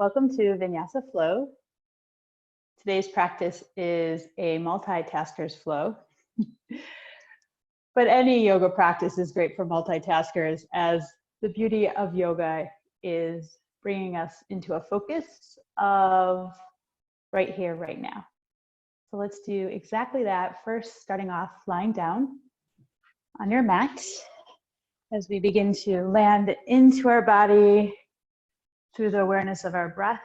Welcome to Vinyasa Flow. Today's practice is a multitaskers flow. But any yoga practice is great for multitaskers, as the beauty of yoga is bringing us into a focus of right here, right now. So let's do exactly that. First, starting off lying down on your mat as we begin to land into our body through the awareness of our breath.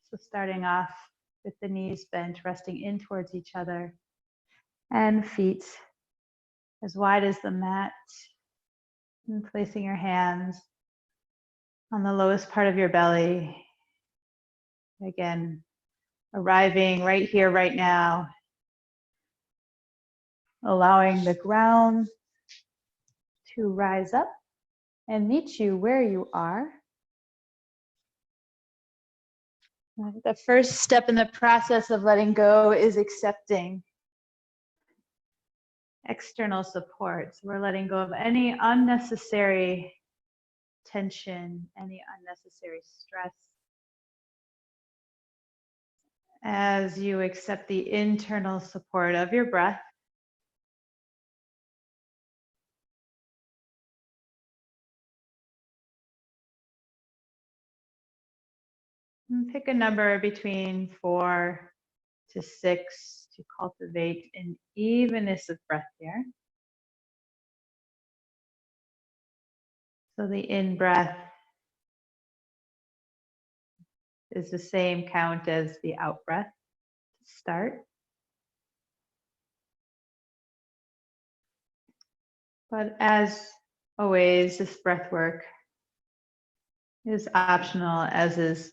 So starting off with the knees bent, resting in towards each other, and feet as wide as the mat, and placing your hands on the lowest part of your belly. Again, arriving right here, right now, allowing the ground to rise up and meet you where you are. The first step in the process of letting go is accepting external support. So we're letting go of any unnecessary tension, any unnecessary stress. As you accept the internal support of your breath, and pick a number between 4 to 6 to cultivate an evenness of breath here. So the in-breath is the same count as the out-breath to start. But as always, this breath work is optional, as is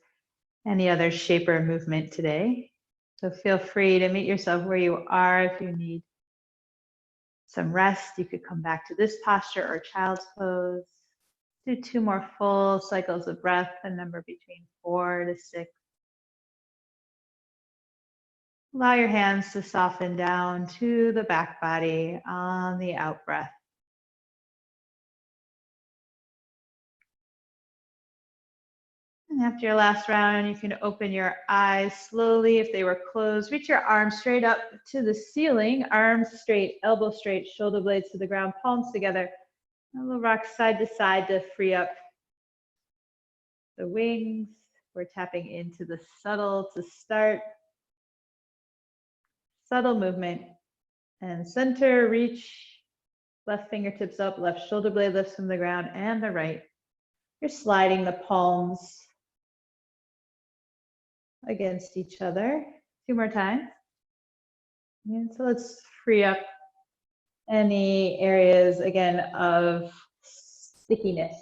any other shape or movement today. So feel free to meet yourself where you are. If you need some rest, you could come back to this posture or child's pose. Do 2 more full cycles of breath, a number between 4 to 6. Allow your hands to soften down to the back body on the out breath. And after your last round, you can open your eyes slowly. If they were closed, reach your arms straight up to the ceiling, arms straight, elbows straight, shoulder blades to the ground, palms together. And we'll rock side to side to free up the wings. We're tapping into the subtle to start. Subtle movement. And center, reach, left fingertips up, left shoulder blade lifts from the ground, and the right. You're sliding the palms against each other. 2 more times. And so let's free up any areas, again, of stickiness.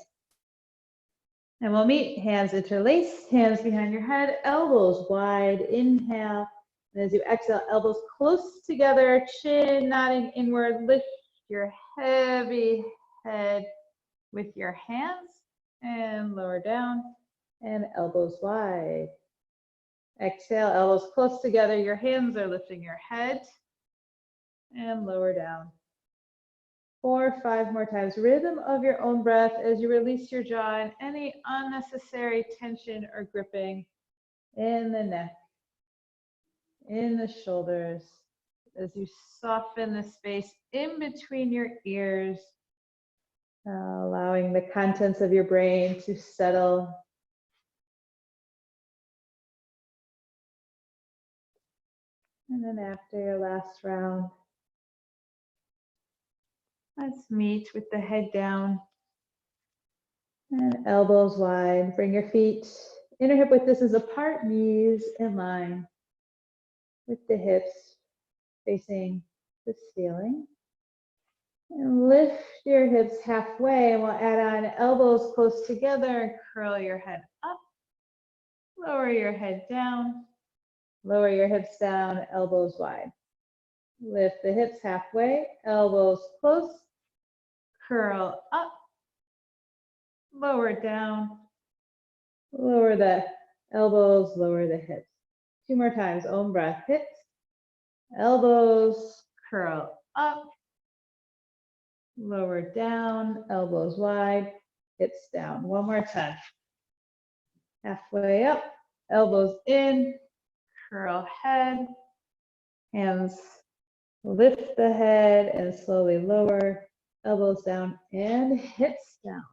And we'll meet, hands interlaced, hands behind your head, elbows wide, inhale. And as you exhale, elbows close together, chin nodding inward, lift your heavy head with your hands and lower down, and elbows wide. Exhale, elbows close together, your hands are lifting your head and lower down. 4 or 5 more times. Rhythm of your own breath as you release your jaw and any unnecessary tension or gripping in the neck, in the shoulders, as you soften the space in between your ears, allowing the contents of your brain to settle. And then after your last round, let's meet with the head down and elbows wide. Bring your feet, inner hip width distance apart, knees in line with the hips facing the ceiling. And lift your hips halfway, and we'll add on elbows close together and curl your head up. Lower your head down. Lower your hips down, elbows wide. Lift the hips halfway, elbows close, curl up, lower down, lower the elbows, lower the hips. 2 more times, own breath, hips, elbows, curl up, lower down, elbows wide, hips down. 1 more time. Halfway up, elbows in, curl head, hands lift the head and slowly lower, elbows down and hips down.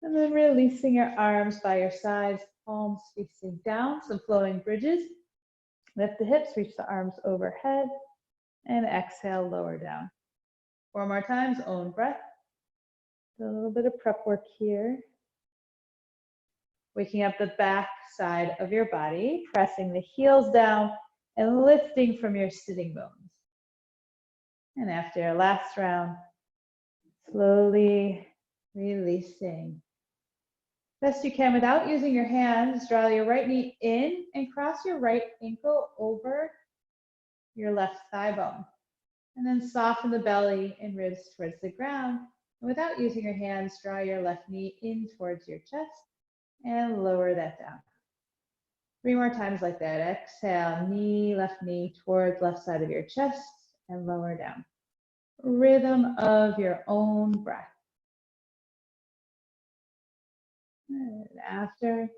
And then releasing your arms by your sides, palms facing down, some flowing bridges. Lift the hips, reach the arms overhead, and exhale, lower down. 4 more times, own breath. A little bit of prep work here. Waking up the back side of your body, pressing the heels down and lifting from your sitting bones. And after your last round, slowly releasing. Best you can without using your hands, draw your right knee in and cross your right ankle over your left thigh bone. And then soften the belly and ribs towards the ground. And without using your hands, draw your left knee in towards your chest and lower that down. 3 more times like that. Exhale, left knee towards left side of your chest and lower down. Rhythm of your own breath. And after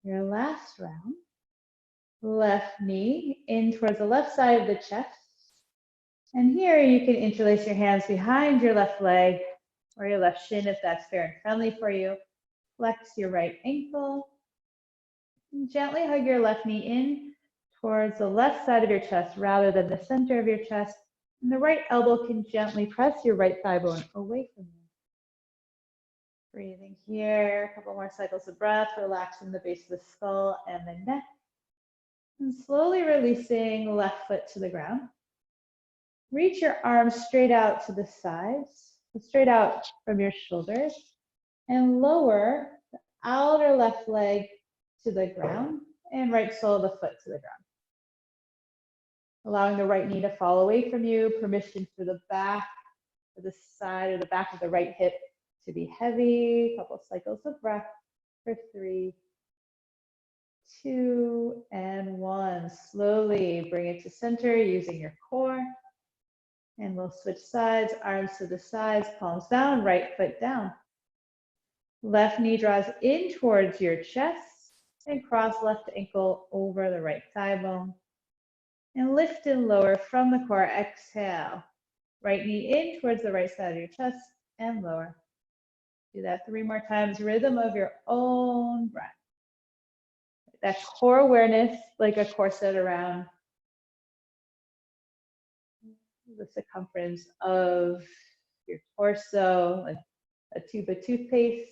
your last round, left knee in towards the left side of the chest. And here you can interlace your hands behind your left leg or your left shin if that's fair and friendly for you. Flex your right ankle. And gently hug your left knee in towards the left side of your chest rather than the center of your chest. And the right elbow can gently press your right thigh bone away from you. Breathing here, a couple more cycles of breath, relaxing the base of the skull and the neck. And slowly releasing left foot to the ground. Reach your arms straight out to the sides, straight out from your shoulders, and lower the outer left leg to the ground and right sole of the foot to the ground. Allowing the right knee to fall away from you, permission for the back, or the side, or the back of the right hip to be heavy. A couple cycles of breath for 3, 2, and 1. Slowly bring it to center using your core. And we'll switch sides, arms to the sides, palms down, right foot down. Left knee draws in towards your chest and cross left ankle over the right thigh bone. And lift and lower from the core, exhale. Right knee in towards the right side of your chest and lower. Do that 3 more times, rhythm of your own breath. That core awareness like a corset around the circumference of your torso, like a tube of toothpaste.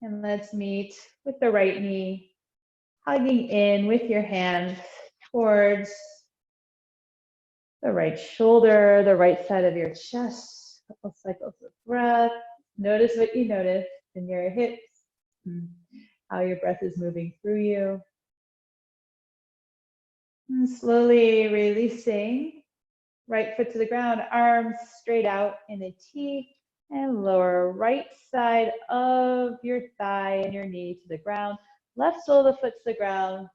And let's meet with the right knee, hugging in with your hands towards the right shoulder, the right side of your chest. A couple cycles of breath. Notice what you notice in your hips, how your breath is moving through you. And slowly releasing, right foot to the ground, arms straight out in a T, and lower right side of your thigh and your knee to the ground. Left sole of the foot to the ground,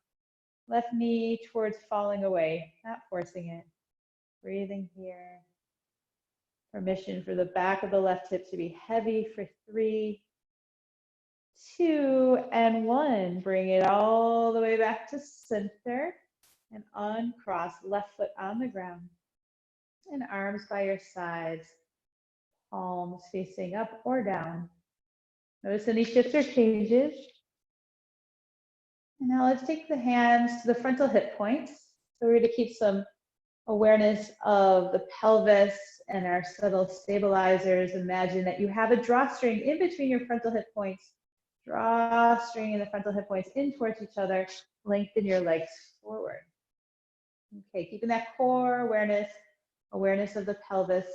left knee towards falling away, not forcing it. Breathing here. Permission for the back of the left hip to be heavy for 3, 2, and 1. Bring it all the way back to center and uncross, left foot on the ground. And arms by your sides, palms facing up or down. Notice any shifts or changes. And now let's take the hands to the frontal hip points. So we're going to keep some awareness of the pelvis and our subtle stabilizers. Imagine that you have a drawstring in between your frontal hip points. Drawstring and the frontal hip points in towards each other. Lengthen your legs forward. Okay, keeping that core awareness, awareness of the pelvis.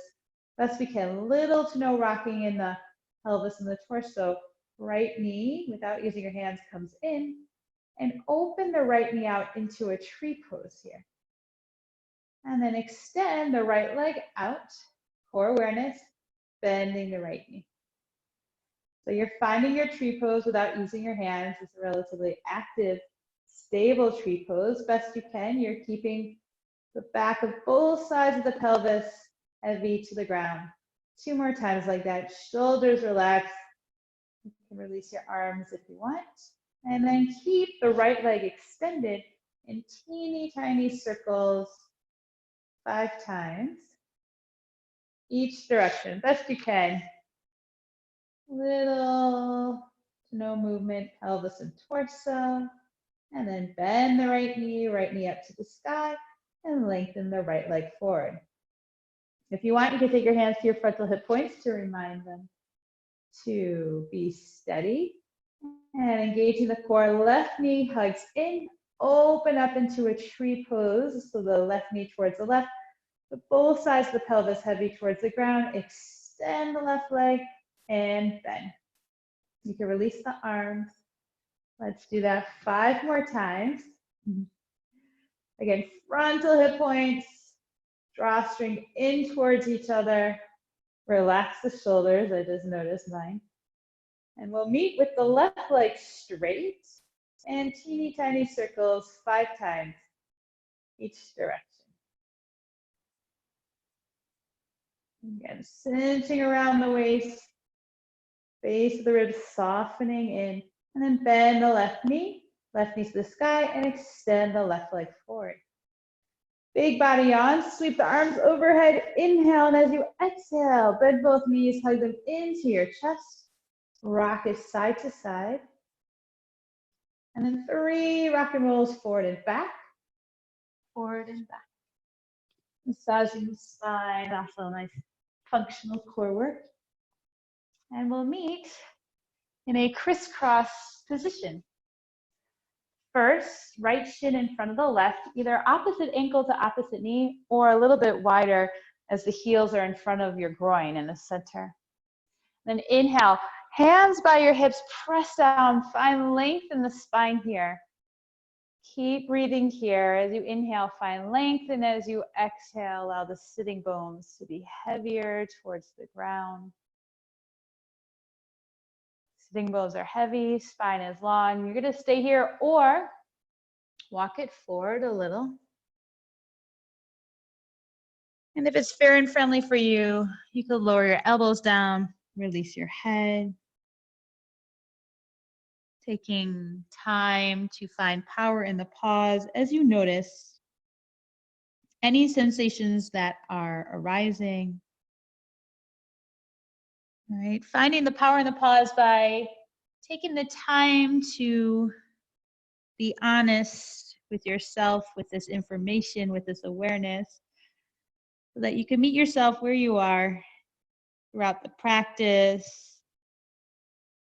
Best we can, little to no rocking in the pelvis and the torso. Right knee, without using your hands, comes in. And open the right knee out into a tree pose here. And then extend the right leg out, core awareness, bending the right knee. So you're finding your tree pose without using your hands. It's a relatively active, stable tree pose. Best you can, you're keeping the back of both sides of the pelvis heavy to the ground. 2 more times like that. Shoulders relaxed, You can release your arms if you want. And then keep the right leg extended in teeny tiny circles 5 times, each direction, best you can. Little to no movement, pelvis and torso. And then bend the right knee up to the sky, and lengthen the right leg forward. If you want, you can take your hands to your frontal hip points to remind them to be steady. And engaging the core, left knee hugs in, open up into a tree pose. So the left knee towards the left, but both sides of the pelvis heavy towards the ground. Extend the left leg and bend. You can release the arms. Let's do that 5 more times. Again, frontal hip points, drawstring in towards each other. Relax the shoulders, I just noticed mine. And we'll meet with the left leg straight and teeny tiny circles 5 times each direction. Again, cinching around the waist, base of the ribs softening in, and then bend the left knee to the sky, and extend the left leg forward. Big body yawn, sweep the arms overhead, inhale, and as you exhale, bend both knees, hug them into your chest, rock it side to side, and then 3 rock and rolls forward and back, massaging the spine, also nice functional core work, and we'll meet in a crisscross position. First, right shin in front of the left, either opposite ankle to opposite knee or a little bit wider as the heels are in front of your groin in the center. Then inhale, hands by your hips, press down, find length in the spine here. Keep breathing here. As you inhale, find length, and as you exhale, allow the sitting bones to be heavier towards the ground. Sitting bones are heavy, spine is long. You're going to stay here or walk it forward a little. And if it's fair and friendly for you, you could lower your elbows down, release your head. Taking time to find power in the pause as you notice any sensations that are arising. All right, finding the power in the pause by taking the time to be honest with yourself, with this information, with this awareness, so that you can meet yourself where you are throughout the practice.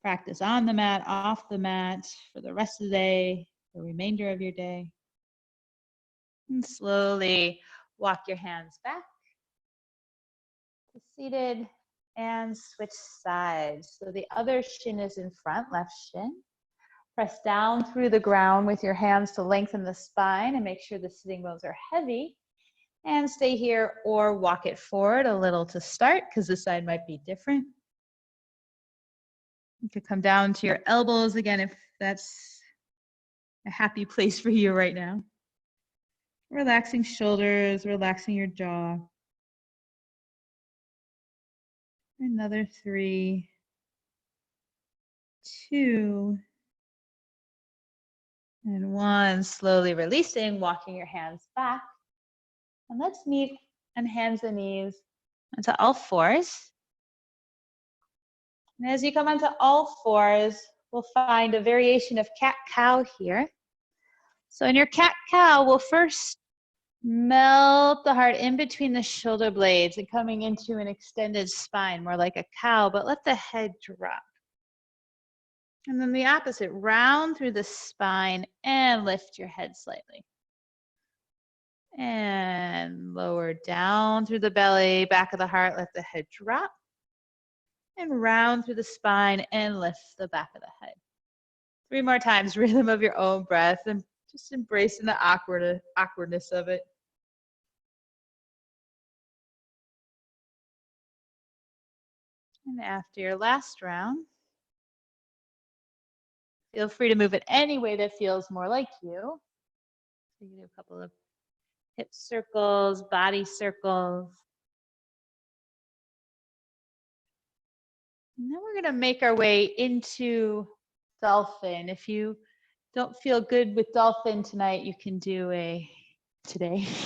Practice on the mat, off the mat, for the rest of the day, the remainder of your day. And slowly walk your hands back to seated and switch sides. So the other shin is in front, left shin. Press down through the ground with your hands to lengthen the spine and make sure the sitting bones are heavy. And stay here or walk it forward a little to start because this side might be different. You could come down to your elbows again if that's a happy place for you right now. Relaxing shoulders, relaxing your jaw. Another 3, 2, and 1. Slowly releasing, walking your hands back. And let's meet on hands and knees onto all fours. And as you come onto all fours, we'll find a variation of cat-cow here. So in your cat-cow, we'll first melt the heart in between the shoulder blades and coming into an extended spine, more like a cow, but let the head drop. And then the opposite, round through the spine and lift your head slightly. And lower down through the belly, back of the heart, let the head drop. And round through the spine and lift the back of the head. 3 more times, rhythm of your own breath, and just embracing the awkwardness of it. And after your last round, feel free to move it any way that feels more like you. So you can do a couple of hip circles, body circles. And then we're going to make our way into dolphin. If you don't feel good with dolphin tonight, you can do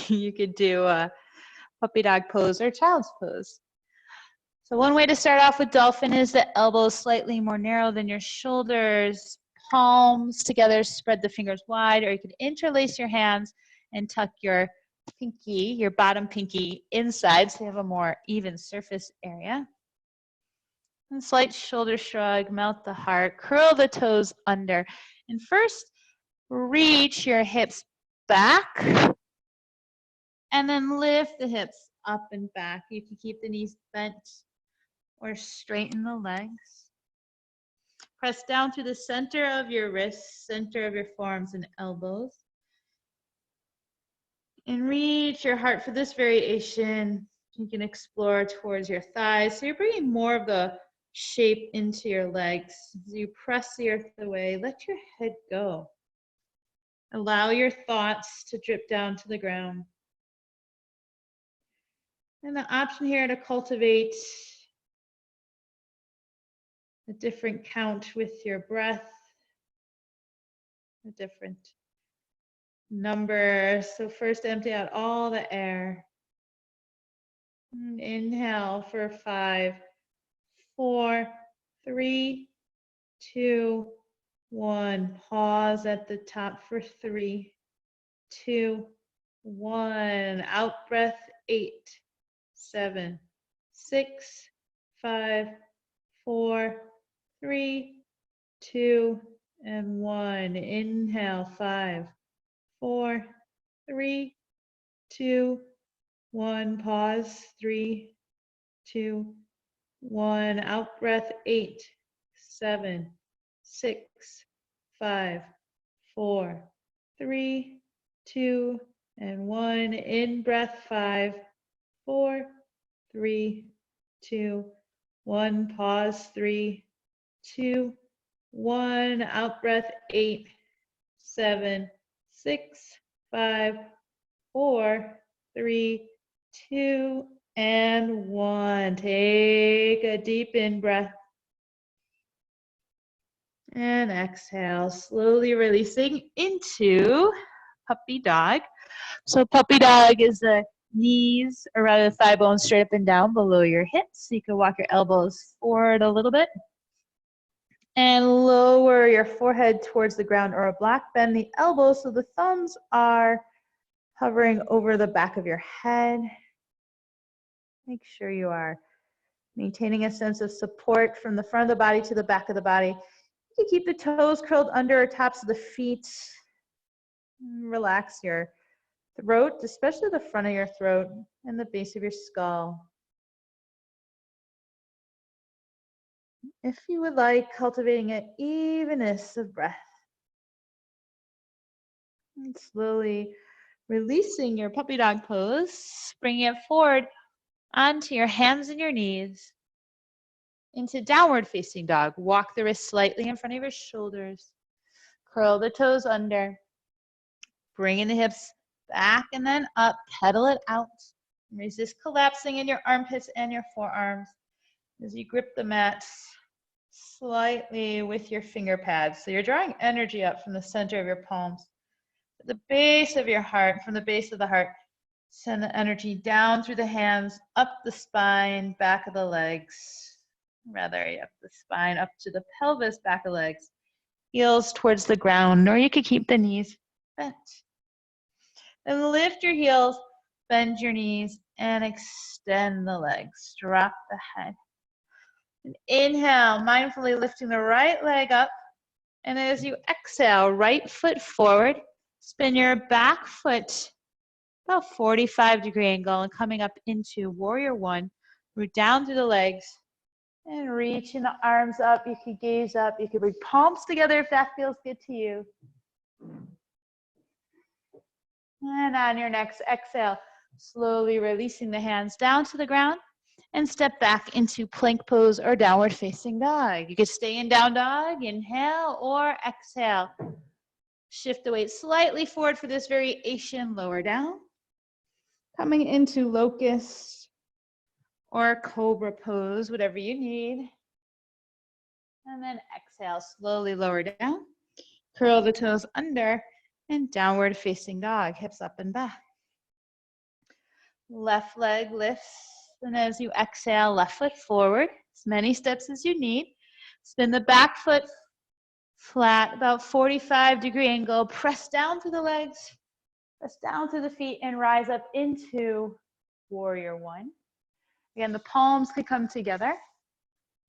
you could do a puppy dog pose or child's pose. So one way to start off with dolphin is the elbows slightly more narrow than your shoulders, palms together, spread the fingers wide, or you can interlace your hands and tuck your pinky, your bottom pinky inside so you have a more even surface area. And slight shoulder shrug, melt the heart, curl the toes under. And first, reach your hips back and then lift the hips up and back. You can keep the knees bent or straighten the legs. Press down through the center of your wrists, center of your forearms and elbows. And reach your heart for this variation. You can explore towards your thighs. So you're bringing more of the shape into your legs. As you press the earth away, let your head go. Allow your thoughts to drip down to the ground. And the option here to cultivate a different count with your breath, a different number. So first empty out all the air. And inhale for 5, 4, 3, 2, 1. Pause at the top for 3, 2, 1. Out breath 8, 7, 6, 5, 4, 3, 2, and 1. Inhale 5, 4, 3, 2, 1. Pause 3, 2, 1. Out breath 8, 7, 6, 5, 4, 3, 2, and 1. In breath 5, 4, 3, 2, 1. Pause 3, 2, 1. Out breath 8, 7, 6, 5, 4, 3, 2, and 1. Take a deep in breath. And exhale, slowly releasing into puppy dog. So puppy dog is the knees around the thigh bone straight up and down below your hips. So you can walk your elbows forward a little bit. And lower your forehead towards the ground or a block. Bend the elbows so the thumbs are hovering over the back of your head. Make sure you are maintaining a sense of support from the front of the body to the back of the body. You can keep the toes curled under or tops of the feet. Relax your throat, especially the front of your throat and the base of your skull. If you would like, cultivating an evenness of breath. And slowly releasing your puppy dog pose, bringing it forward onto your hands and your knees. Into downward facing dog. Walk the wrists slightly in front of your shoulders. Curl the toes under. Bringing the hips back and then up. Pedal it out. Resist collapsing in your armpits and your forearms as you grip the mat slightly with your finger pads. So you're drawing energy up from the center of your palms. The base of your heart, from the base of the heart, send the energy down through the hands, up the spine, back of the legs. Rather, up the spine, up to the pelvis, back of legs. Heels towards the ground, or you could keep the knees bent. Then lift your heels, bend your knees, and extend the legs. Drop the head. And inhale, mindfully lifting the right leg up. And as you exhale, right foot forward. Spin your back foot about 45-degree angle and coming up into warrior one. Root down through the legs and reaching the arms up. You can gaze up. You can bring palms together if that feels good to you. And on your next exhale, slowly releasing the hands down to the ground and step back into plank pose or downward facing dog. You can stay in down dog, inhale or exhale. Shift the weight slightly forward for this variation, lower down. Coming into locust or cobra pose, whatever you need. And then exhale, slowly lower down. Curl the toes under and downward facing dog, hips up and back. Left leg lifts, and as you exhale, left foot forward, as many steps as you need. Spin the back foot flat, about 45-degree angle. Press down through the legs, press down through the feet, and rise up into warrior one. Again, the palms could come together.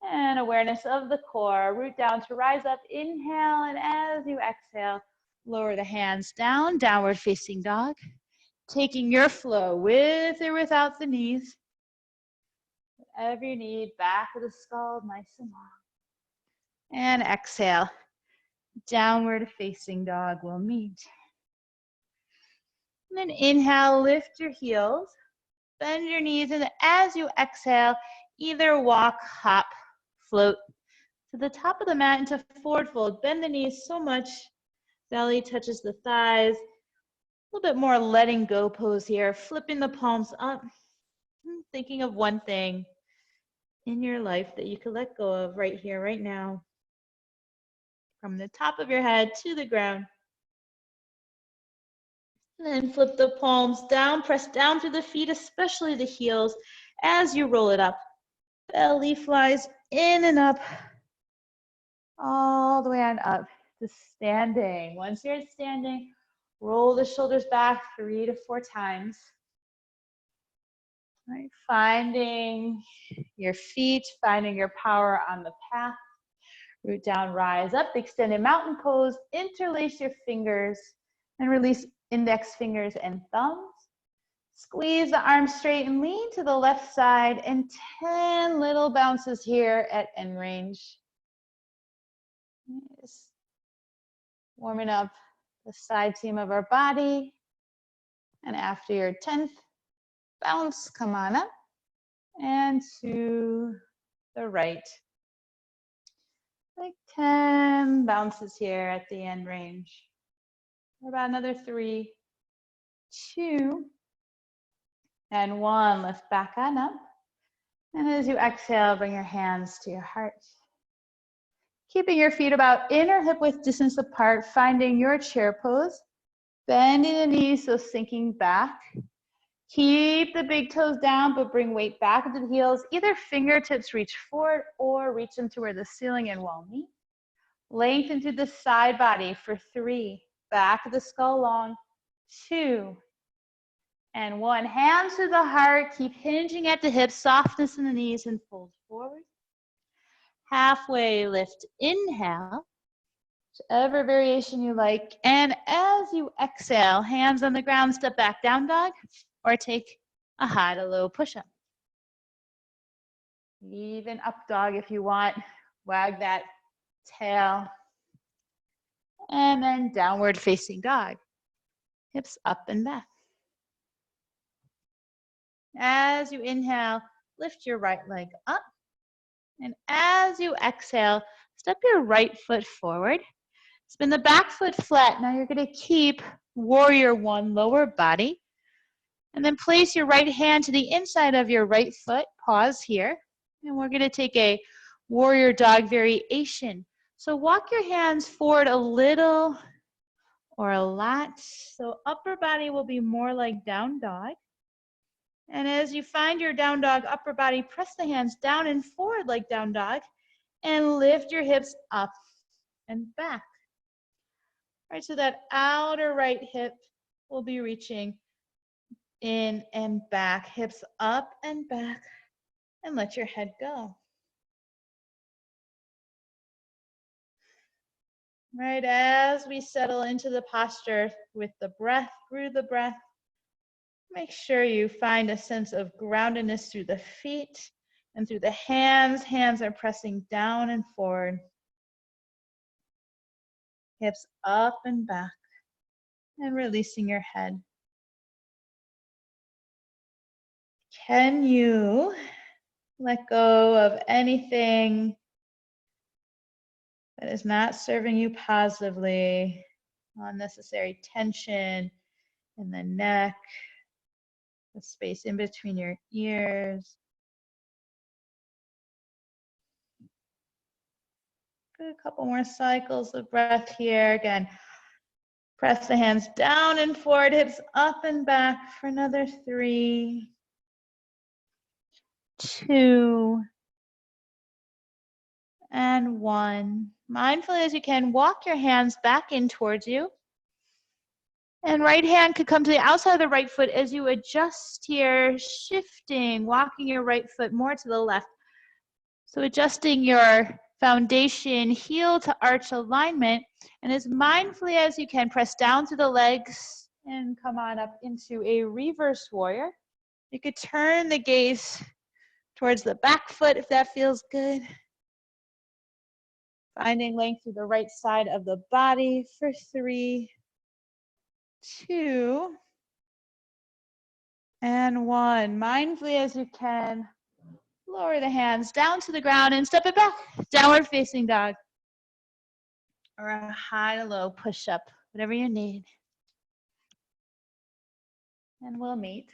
And awareness of the core. Root down to rise up. Inhale, and as you exhale, lower the hands down, downward facing dog. Taking your flow with or without the knees. Whatever you need, back of the skull, nice and long. And exhale, downward facing dog will meet. And then inhale, lift your heels, bend your knees, and as you exhale, either walk, hop, float to the top of the mat into forward fold. Bend the knees so much, belly touches the thighs. A little bit more letting go pose here, flipping the palms up, thinking of one thing in your life that you could let go of right here, right now. From the top of your head to the ground. And then flip the palms down, press down through the feet, especially the heels, as you roll it up. Belly flies in and up, all the way on up to standing. Once you're standing, roll the shoulders back 3 to 4 times. Right, finding your feet, finding your power on the path. Root down, rise up, extended mountain pose. Interlace your fingers and release index fingers and thumbs. Squeeze the arms straight and lean to the left side, and 10 little bounces here at end range. Just warming up the side seam of our body. And after your 10th bounce, come on up and to the right. Like 10 bounces here at the end range. About another 3, 2, and 1. Lift back on up. And as you exhale, bring your hands to your heart. Keeping your feet about inner hip width distance apart, finding your chair pose. Bending the knees, so sinking back. Keep the big toes down, but bring weight back into the heels. Either fingertips reach forward or reach them to where the ceiling and wall meet. Lengthen through the side body for 3. Back of the skull long. 2. And 1. Hands to the heart. Keep hinging at the hips, softness in the knees, and fold forward. Halfway lift. Inhale. Whichever variation you like. And as you exhale, hands on the ground, step back, down dog, or take a high to low push-up. Even up dog if you want. Wag that tail. And then downward facing dog. Hips up and back. As you inhale, lift your right leg up. And as you exhale, step your right foot forward. Spin the back foot flat. Now you're going to keep warrior one, lower body. And then place your right hand to the inside of your right foot. Pause here. And we're going to take a warrior dog variation. So walk your hands forward a little or a lot. So upper body will be more like down dog. And as you find your down dog upper body, press the hands down and forward like down dog. And lift your hips up and back. All right, so that outer right hip will be reaching in and back, hips up and back, and let your head go. Right, as we settle into the posture with the breath, through the breath, make sure you find a sense of groundedness through the feet and through the hands. Hands are pressing down and forward. Hips up and back, and releasing your head. Can you let go of anything that is not serving you positively? Unnecessary tension in the neck, the space in between your ears. Good, a couple more cycles of breath here. Again, press the hands down and forward, hips up and back for another 3, 2, and 1. Mindfully as you can, walk your hands back in towards you. And right hand could come to the outside of the right foot as you adjust here, shifting, walking your right foot more to the left. So adjusting your foundation, heel to arch alignment, and as mindfully as you can, press down through the legs and come on up into a reverse warrior. You could turn the gaze towards the back foot if that feels good. Finding length through the right side of the body for 3, 2, and 1. Mindfully as you can, lower the hands down to the ground and step it back. Downward facing dog. Or a high to low push up, whatever you need. And we'll meet.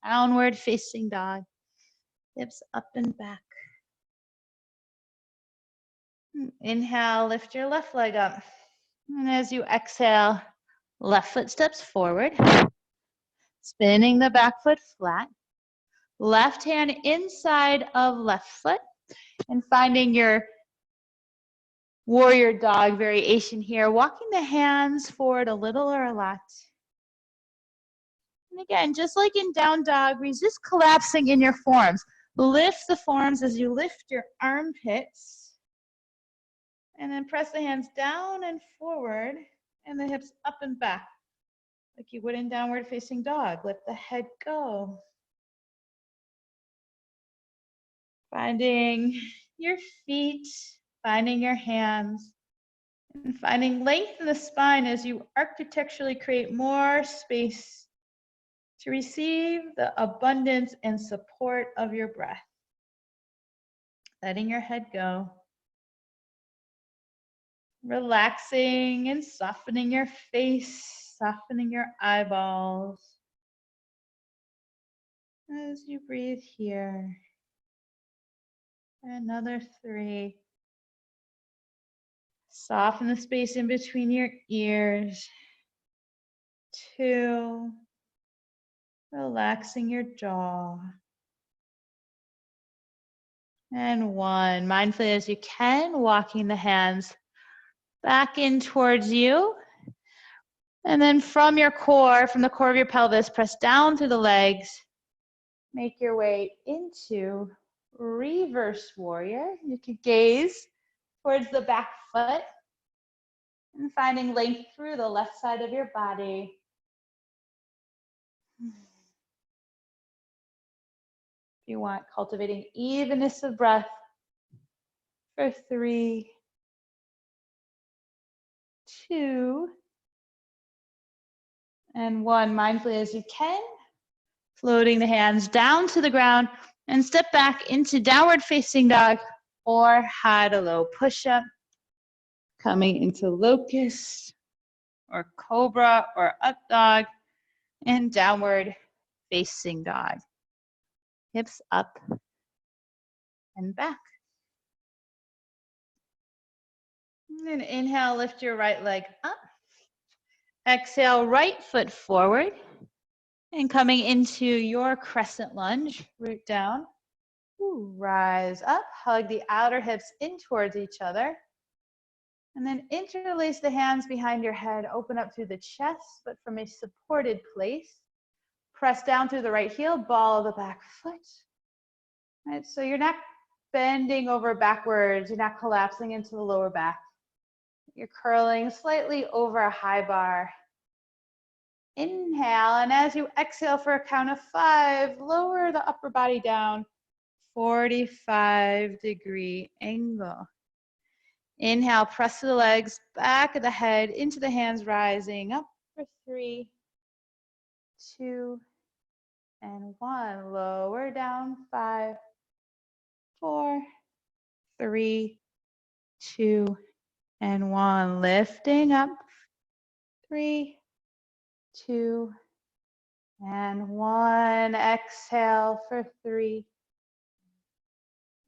Downward facing dog. Hips up and back. Inhale, lift your left leg up. And as you exhale, left foot steps forward. Spinning the back foot flat. Left hand inside of left foot. And finding your warrior dog variation here. Walking the hands forward a little or a lot. And again, just like in down dog, resist collapsing in your forearms. Lift the forearms as you lift your armpits. And then press the hands down and forward and the hips up and back. Like you would in downward facing dog. Let the head go. Finding your feet, finding your hands, and finding length in the spine as you architecturally create more space to receive the abundance and support of your breath. Letting your head go. Relaxing and softening your face, softening your eyeballs. As you breathe here. Another 3. Soften the space in between your ears. 2. Relaxing your jaw. And 1. Mindfully as you can, walking the hands back in towards you. And then from your core, from the core of your pelvis, press down through the legs. Make your way into reverse warrior. You could gaze towards the back foot and finding length through the left side of your body. If you want, cultivating evenness of breath for 3, 2, and 1. Mindfully as you can, floating the hands down to the ground and step back into downward facing dog or high to low push-up. Coming into locust or cobra or up dog and downward facing dog. Hips up and back. And then inhale, lift your right leg up. Exhale, right foot forward. And coming into your crescent lunge, root down. Ooh, rise up, hug the outer hips in towards each other. And then interlace the hands behind your head, open up through the chest, but from a supported place. Press down through the right heel, ball of the back foot. All right, so you're not bending over backwards, you're not collapsing into the lower back. You're curling slightly over a high bar. Inhale, and as you exhale for a count of 5, lower the upper body down, 45-degree angle. Inhale, press to the legs, back of the head, into the hands, rising up for 3, 2, and 1. Lower down, 5, 4, 3, 2, and 1. Lifting up, 3, 2, and 1. Exhale for 3,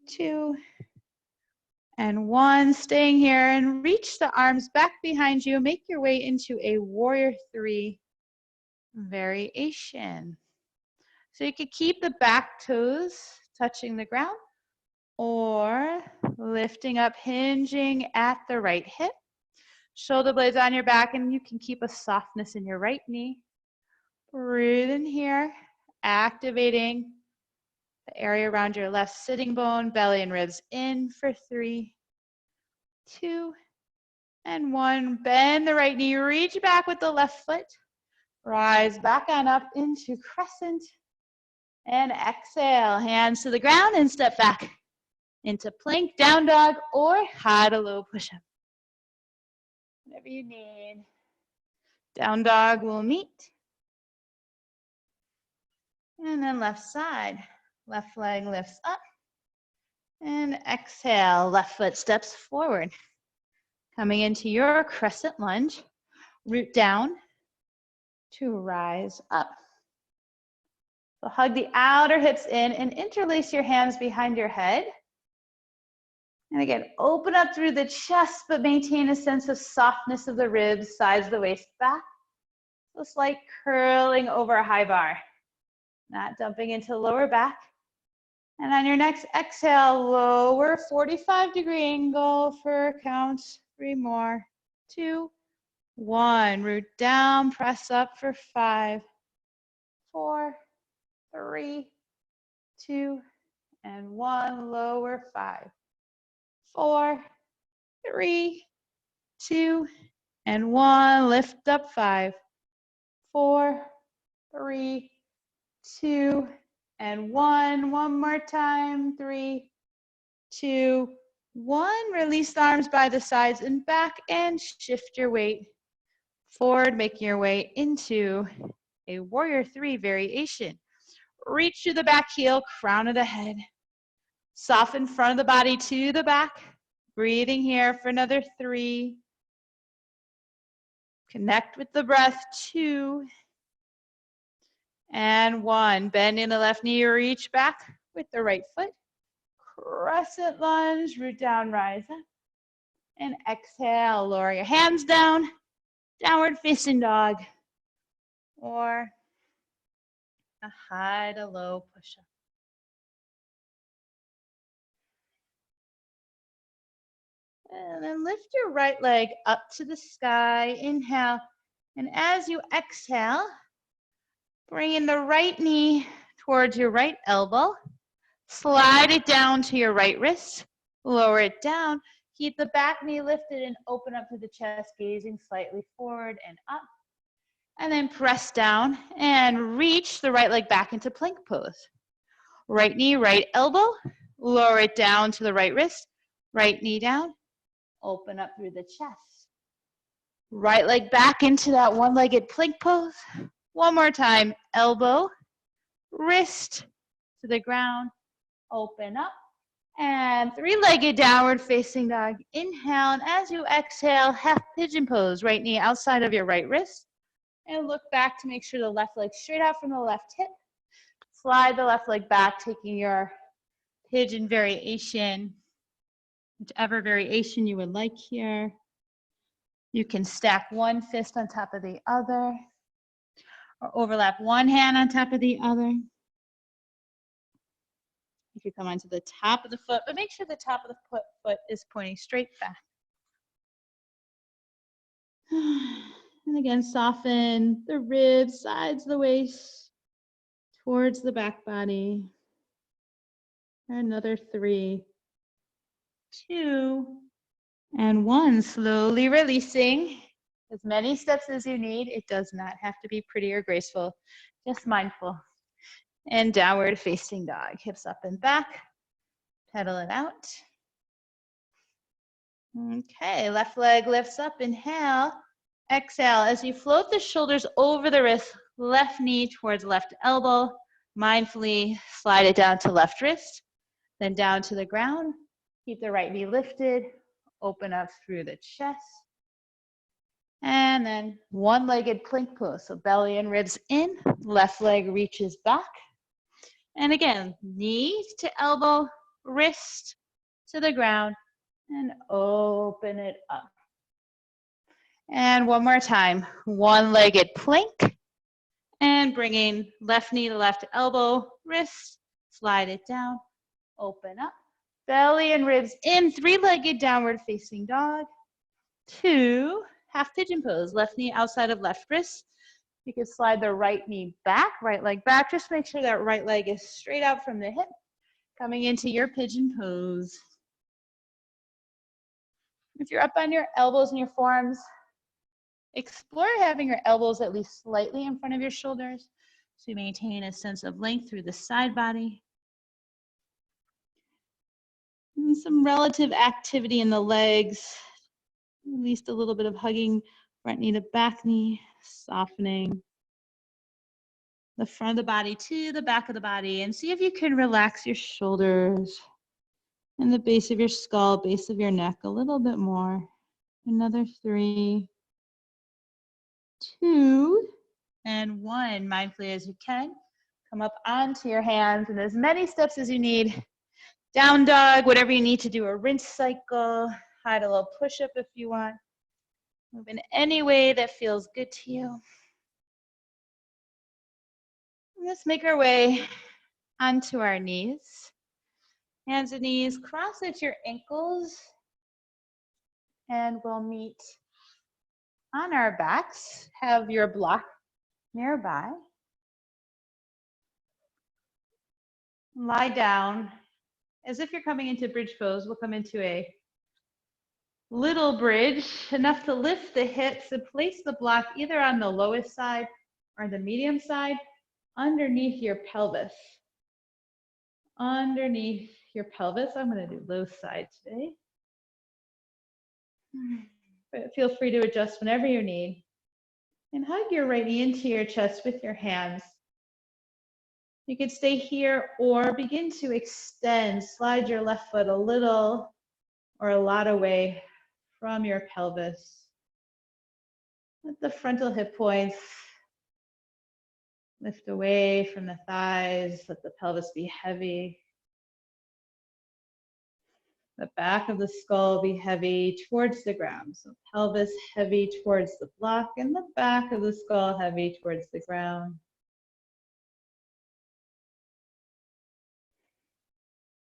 2, and 1. Staying here and reach the arms back behind you. Make your way into a warrior 3 variation. So you could keep the back toes touching the ground or lifting up, hinging at the right hip. Shoulder blades on your back, and you can keep a softness in your right knee. Breathe in here, activating the area around your left sitting bone, belly and ribs in for 3, 2, and 1. Bend the right knee, reach back with the left foot. Rise back on up into crescent. And exhale, hands to the ground and step back into plank, down dog, or high to low push-up. Whatever you need. Down dog will meet. And then left side. Left leg lifts up. And exhale, left foot steps forward. Coming into your crescent lunge. Root down to rise up. So hug the outer hips in and interlace your hands behind your head. And again, open up through the chest, but maintain a sense of softness of the ribs, sides of the waist back. So slight curling over a high bar. Not dumping into lower back. And on your next exhale, lower 45-degree angle for count. 3 more. 2, 1. Root down, press up for 5, 4, 3, 2, and 1. Lower 5, 4, 3, 2, and 1. Lift up 5, 4, 3, 2, and 1. One more time. 3, 2, 1. Release the arms by the sides and back and shift your weight forward, making your way into a warrior 3 variation. Reach to the back heel, crown of the head. Soften front of the body to the back. Breathing here for another 3. Connect with the breath. 2. And 1. Bend in the left knee, reach back with the right foot. Crescent lunge, root down, rise up. And exhale, lower your hands down. Downward facing dog. Or a high to low push-up. And then lift your right leg up to the sky. Inhale. And as you exhale, bring in the right knee towards your right elbow. Slide it down to your right wrist. Lower it down. Keep the back knee lifted and open up to the chest, gazing slightly forward and up. And then press down and reach the right leg back into plank pose. Right knee, right elbow. Lower it down to the right wrist. Right knee down. Open up through the chest. Right leg back into that one-legged plank pose. One more time. Elbow, wrist to the ground. Open up. And 3-legged downward facing dog. Inhale, and as you exhale, half pigeon pose. Right knee outside of your right wrist. And look back to make sure the left leg straight out from the left hip. Slide the left leg back, taking your pigeon variation, whichever variation you would like here. You can stack one fist on top of the other, or overlap one hand on top of the other. You could come onto the top of the foot, but make sure the top of the foot is pointing straight back. And again, soften the ribs, sides of the waist, towards the back body. Another 3, 2, and 1. Slowly releasing as many steps as you need. It does not have to be pretty or graceful, just mindful. And downward facing dog. Hips up and back. Pedal it out. Okay, left leg lifts up. Inhale. Exhale. As you float the shoulders over the wrist, left knee towards left elbow. Mindfully slide it down to left wrist. Then down to the ground. Keep the right knee lifted. Open up through the chest. And then one-legged plank pose. So belly and ribs in. Left leg reaches back. And again, knee to elbow, wrist to the ground. and open it up. And one more time, one-legged plank, and bringing left knee to left elbow, wrist, slide it down, open up, belly and ribs in, three-legged downward facing dog, 2, half pigeon pose, left knee outside of left wrist. You can slide the right knee back, right leg back, just make sure that right leg is straight out from the hip, coming into your pigeon pose. If you're up on your elbows and your forearms, explore having your elbows at least slightly in front of your shoulders so you maintain a sense of length through the side body. And some relative activity in the legs, at least a little bit of hugging front knee to back knee, softening the front of the body to the back of the body, and see if you can relax your shoulders and the base of your skull, base of your neck a little bit more. Another 3, 2, and 1. Mindfully as you can, come up onto your hands and as many steps as you need. Down dog, whatever you need to do, a rinse cycle, hide a little push-up if you want. Move in any way that feels good to you. Let's make our way onto our knees. Hands and knees, cross at your ankles, and we'll meet on our backs. Have your block nearby. Lie down as if you're coming into bridge pose. We'll come into a little bridge, enough to lift the hips and place the block either on the lowest side or the medium side underneath your pelvis. Underneath your pelvis. I'm going to do low side today. But feel free to adjust whenever you need. And hug your right knee into your chest with your hands. You can stay here or begin to extend. Slide your left foot a little or a lot away from your pelvis. Let the frontal hip points lift away from the thighs. Let the pelvis be heavy. The back of the skull be heavy towards the ground. So pelvis heavy towards the block and the back of the skull heavy towards the ground.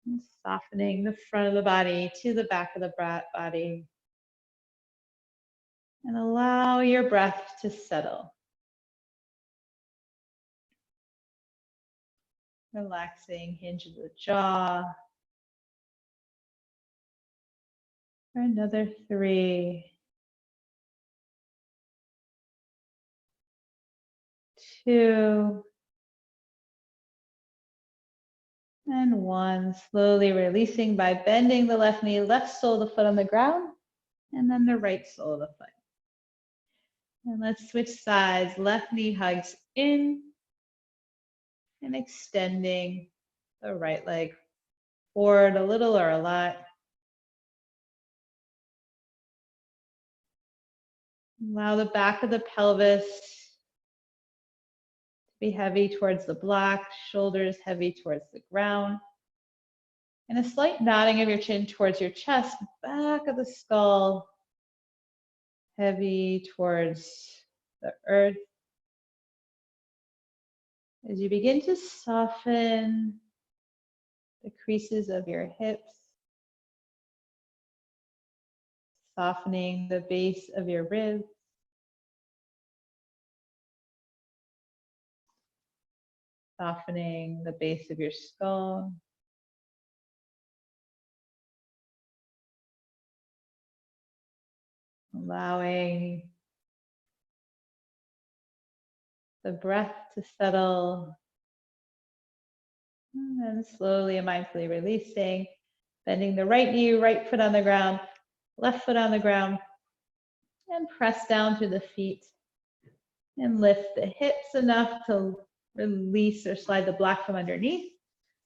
And softening the front of the body to the back of the body. And allow your breath to settle. Relaxing hinge of the jaw. For another 3, 2, and 1. Slowly releasing by bending the left knee, left sole of the foot on the ground, and then the right sole of the foot. And let's switch sides. Left knee hugs in and extending the right leg forward a little or a lot. Allow the back of the pelvis to be heavy towards the block, shoulders heavy towards the ground. And a slight nodding of your chin towards your chest, back of the skull heavy towards the earth. As you begin to soften the creases of your hips, softening the base of your ribs, softening the base of your skull. Allowing the breath to settle. And then slowly and mindfully releasing, bending the right knee, right foot on the ground, left foot on the ground, and press down through the feet and lift the hips enough to release or slide the block from underneath.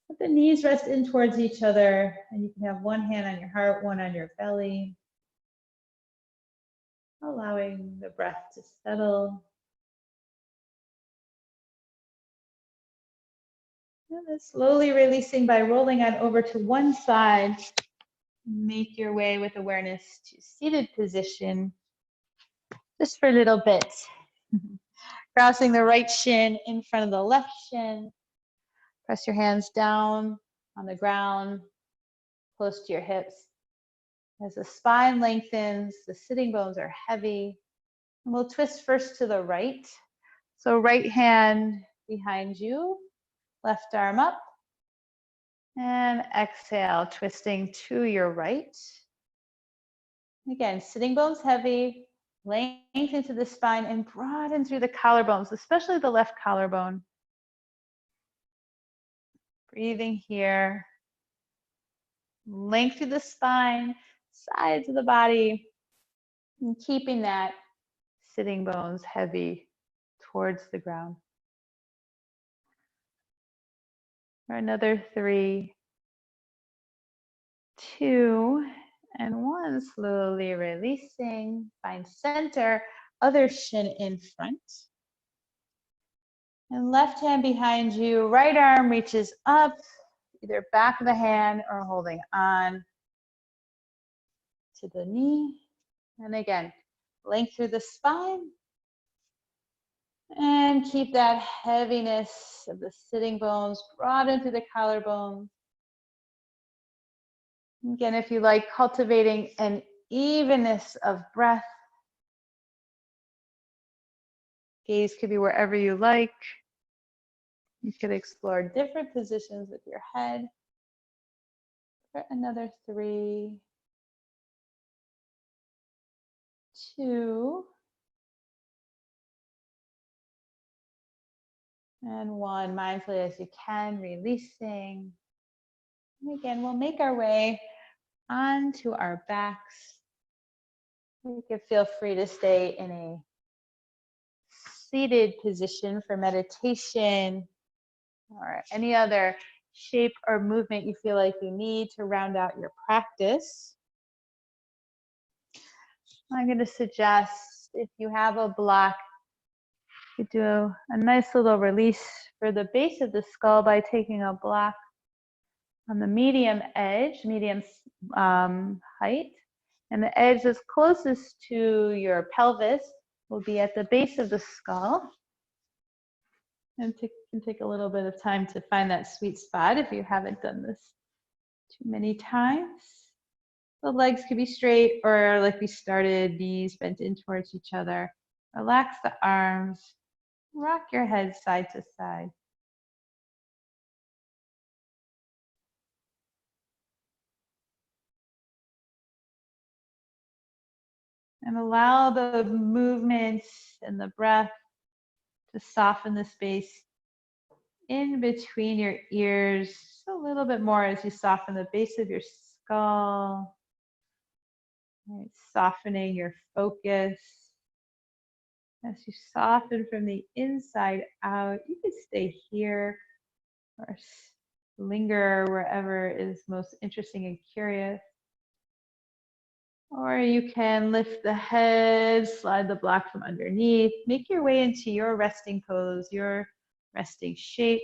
Let the knees rest in towards each other, and you can have one hand on your heart, one on your belly. Allowing the breath to settle. And then slowly releasing by rolling on over to one side. Make your way with awareness to seated position, just for a little bit. Crossing the right shin in front of the left shin. Press your hands down on the ground, close to your hips. As the spine lengthens, the sitting bones are heavy. And we'll twist first to the right. So right hand behind you, left arm up. And exhale, twisting to your right. Again, sitting bones heavy, lengthen to the spine and broaden through the collarbones, especially the left collarbone. Breathing here. Length through the spine, sides of the body, and keeping that sitting bones heavy towards the ground. For another 3, 2, and 1. Slowly releasing. Find center, other shin in front. And left hand behind you, right arm reaches up, either back of the hand or holding on to the knee. And again, length through the spine. And keep that heaviness of the sitting bones broaden through the collarbone. Again, if you like, cultivating an evenness of breath. Gaze could be wherever you like. You could explore different positions with your head. For another 3, 2, and 1. Mindfully as you can, releasing. And again, we'll make our way onto our backs. You can feel free to stay in a seated position for meditation or any other shape or movement you feel like you need to round out your practice. I'm going to suggest if you have a block, you do a nice little release for the base of the skull by taking a block on the medium edge, medium height, and the edge that's closest to your pelvis will be at the base of the skull. And it can take a little bit of time to find that sweet spot if you haven't done this too many times. The legs can be straight or like we started, knees bent in towards each other. Relax the arms. Rock your head side to side. And allow the movements and the breath to soften the space in between your ears a little bit more as you soften the base of your skull. Right, softening your focus. As you soften from the inside out, you can stay here or linger wherever is most interesting and curious. Or you can lift the head, slide the block from underneath, make your way into your resting pose, your resting shape.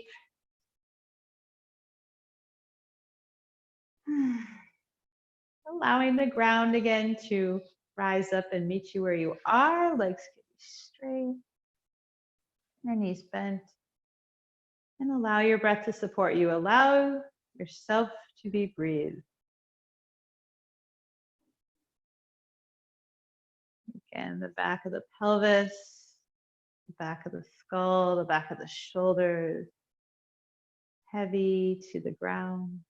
Allowing the ground again to rise up and meet you where you are. Legs can be straight, your knees bent. And allow your breath to support you. Allow yourself to be breathed. Again, the back of the pelvis, the back of the skull, the back of the shoulders, heavy to the ground.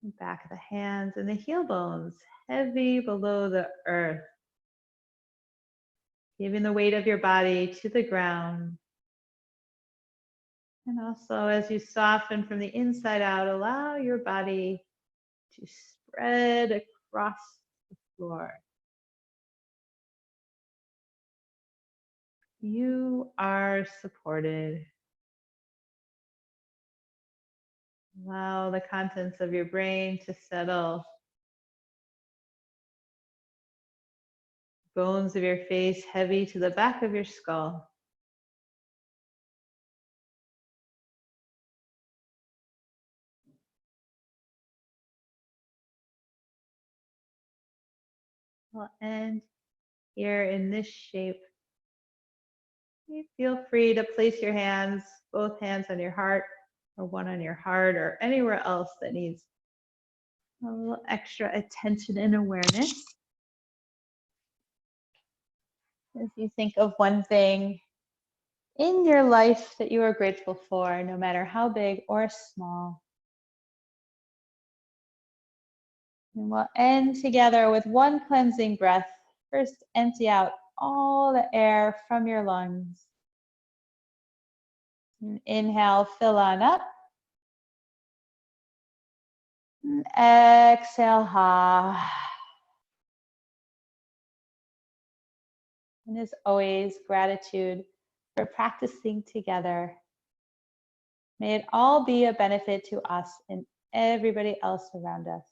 The back of the hands and the heel bones, heavy below the earth. Giving the weight of your body to the ground. And also as you soften from the inside out, allow your body to spread across the floor. You are supported. Allow the contents of your brain to settle. Bones of your face heavy to the back of your skull. We'll end here in this shape. You feel free to place your hands, both hands on your heart, or one on your heart, or anywhere else that needs a little extra attention and awareness. As you think of one thing in your life that you are grateful for, no matter how big or small. And we'll end together with one cleansing breath. First, empty out all the air from your lungs. And inhale, fill on up. And exhale, ha. And as always, gratitude for practicing together. May it all be a benefit to us and everybody else around us.